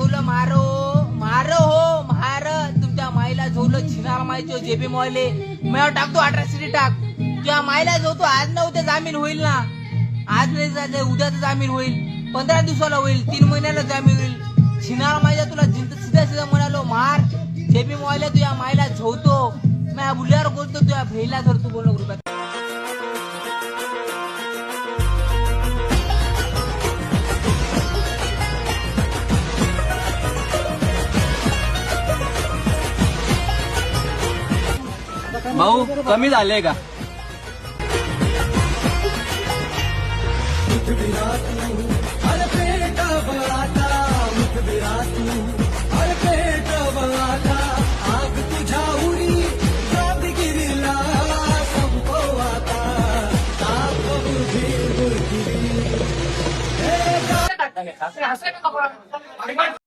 झोवलं मारो मारो हो मार तुमच्या माईला झोवलं छिनार माहिती जेबी मोहिले मी टाकतो अट्रॅसिटी टाक तुझ्या माईला झोवतो आज ना उद्या जामीन होईल ना आज नाही जायचं उद्या तर जामीन होईल 15 दिवसाला होईल 3 महिन्याला जामीन होईल छिनार माईला तुला सीधा सीधा म्हणालो मार जेबी मोहिले तुझ्या माईला झोवतो मी बुल्यावर बोलतो तुझ्या भेला धरतो बोल रुपयात भाऊ कमी झाले का